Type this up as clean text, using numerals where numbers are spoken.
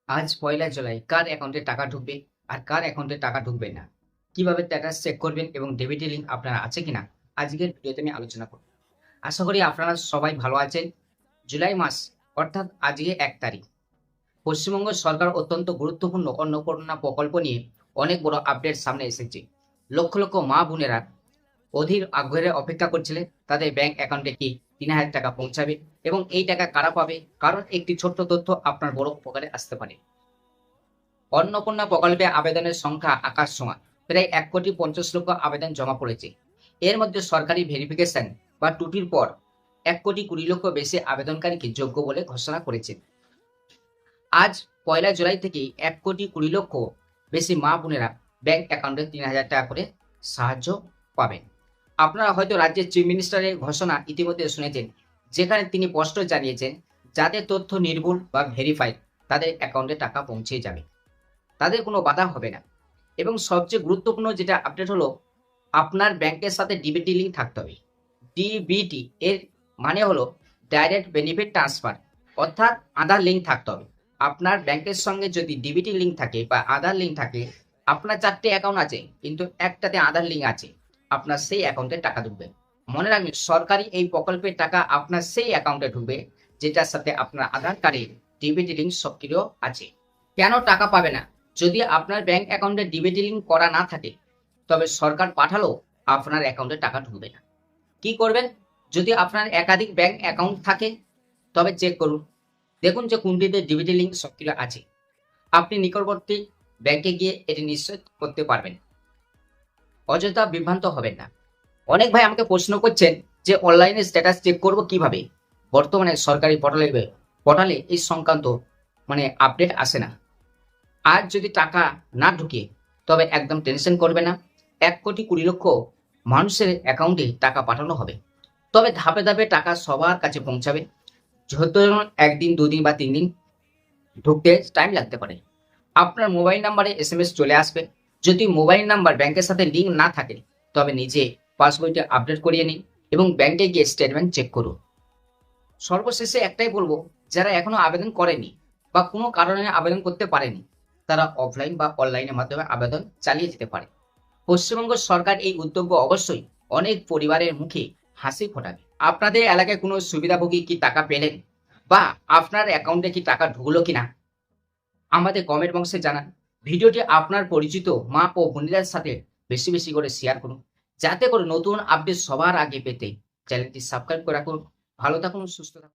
আজ পয়লা জুলাই কার অ্যাকাউন্টে টাকা ঢুকবে আর কার অ্যাকাউন্টে টাকা ঢুকবে না, কিভাবে স্ট্যাটাস চেক করবেন এবং ডেবিট লিঙ্ক আপনার আছে কিনা আজকের ভিডিওতে আমি আলোচনা করব। আশা করি আপনারা সবাই ভালো আছেন। জুলাই মাস অর্থাৎ আজকে 1 তারিখ, পশ্চিমবঙ্গ সরকার অত্যন্ত গুরুত্বপূর্ণ অন্নপূর্ণা প্রকল্প নিয়ে অনেক বড় আপডেট সামনে এসেছে। লক্ষ লক্ষ মা বোনেরা অধীর আগ্রহে অপেক্ষা করছিলেন তাদের ব্যাংক অ্যাকাউন্টে কি 3,000 টাকা পৌঁছাবে এবং এই টাকা কারা পাবে, কারণ একটি ছোট্ট তথ্য আপনার বড় উপকারে আসতে পারে। অন্নপূর্ণা প্রকল্পে আবেদনের সংখ্যা আকাশ ছোঁয়া, প্রায় 1,50,00,000 আবেদন জমা পড়েছে। এর মধ্যে সরকারি ভেরিফিকেশন বা ত্রুটির পর 1,20,00,000 বেশি আবেদনকারীকে যোগ্য বলে ঘোষণা করেছে। আজ পয়লা জুলাই থেকে 1,20,00,000 বেশি মা বোনেরা ব্যাংক অ্যাকাউন্টে 3,000 টাকা করে সাহায্য পাবেন। আপনারা হয়তো রাজ্যের চিফ মিনিস্টারের ঘোষণা ইতিমধ্যে শুনেছেন, যেখানে তিনি স্পষ্ট জানিয়েছেন যাদের তথ্য নির্ভুল বা ভেরিফাইড তাদের অ্যাকাউন্টে টাকা পৌঁছে যাবে, তাদের কোনো বাধা হবে না। এবং সবচেয়ে গুরুত্বপূর্ণ যেটা আপডেট হলো, আপনার ব্যাংকের সাথে ডিবিটি লিঙ্ক থাকতে হবে। ডিবিটি এর মানে হলো ডাইরেক্ট বেনিফিট ট্রান্সফার, অর্থাৎ আধার লিঙ্ক থাকতে হবে। আপনার ব্যাংকের সঙ্গে যদি ডিবিটি লিঙ্ক থাকে বা আধার লিঙ্ক থাকে, আপনার 4টে অ্যাকাউন্ট আছে কিন্তু একটাতে আধার লিঙ্ক আছে, আপনার সেই অ্যাকাউন্টে টাকা ঢুকবে। মনে রাখবেন, সরকারি এই প্রকল্পের টাকা আপনার সেই অ্যাকাউন্টে ঢুকবে যেটার সাথে আপনার আধার কার্ডের ডিবিটি লিঙ্ক সক্রিয় আছে। কেন টাকা পাবে না? যদি আপনার ব্যাংক অ্যাকাউন্টে ডিবিটি লিঙ্ক করা না থাকে, তবে সরকার পাঠালেও আপনার অ্যাকাউন্টে টাকা ঢুকবে না। কি করবেন? যদি আপনার একাধিক ব্যাংক অ্যাকাউন্ট থাকে, তবে চেক করুন, দেখুন যে কোনটিতে ডিবিটি লিঙ্ক সক্রিয় আছে। আপনি নিকটবর্তী ব্যাংকে গিয়ে এটি নিশ্চিত করতে পারবেন। অযথা বিভ্রান্ত হবেন না। অনেক ভাই আমাকে প্রশ্ন করছেন যে অনলাইনে স্ট্যাটাস চেক করব কিভাবে। বর্তমানে সরকারি পোর্টালে এই সংক্রান্ত আপডেট আসে না। আর যদি টাকা না ঢুকে, তবে একদম টেনশন করবে না। 1,20,00,000 মানুষের অ্যাকাউন্টে টাকা পাঠানো হবে, তবে ধাপে ধাপে টাকা সবার কাছে পৌঁছাবে। হয়তো 1 দিন 2 দিন বা 3 দিন ঢুকতে টাইম লাগতে পারে। আপনার মোবাইল নাম্বারে SMS চলে আসবে। যদি মোবাইল নাম্বার ব্যাংকের সাথে লিঙ্ক না থাকে, তবে নিজে পাসবইটা আপডেট করিয়ে নিন এবং ব্যাংকে গিয়ে স্টেটমেন্ট চেক করুন। সর্বশেষে একটাই বলবো, যারা এখনো আবেদন করেনি বা কোনো কারণে আবেদন করতে পারেনি, তারা অফলাইন বা অনলাইনের মাধ্যমে আবেদন চালিয়ে যেতে পারে। পশ্চিমবঙ্গ সরকার এই উদ্যোগ অবশ্যই অনেক পরিবারের মুখে হাসি ফোটাবে। আপনাদের এলাকায় কোনো সুবিধাভোগী কি টাকা পেলেন বা আপনার অ্যাকাউন্টে কি টাকা ঢুকলো কিনা, আমাদের কমেন্ট বক্সে জানান। ভিডিওটি আপনার পরিচিত মা ও বোনেদের সাথে বেশি বেশি করে শেয়ার করুন, যাতে করে নতুন আপডেট সবার আগে পেতে চ্যানেলটি সাবস্ক্রাইব করে রাখুন। ভালো থাকুন, সুস্থ থাকুন।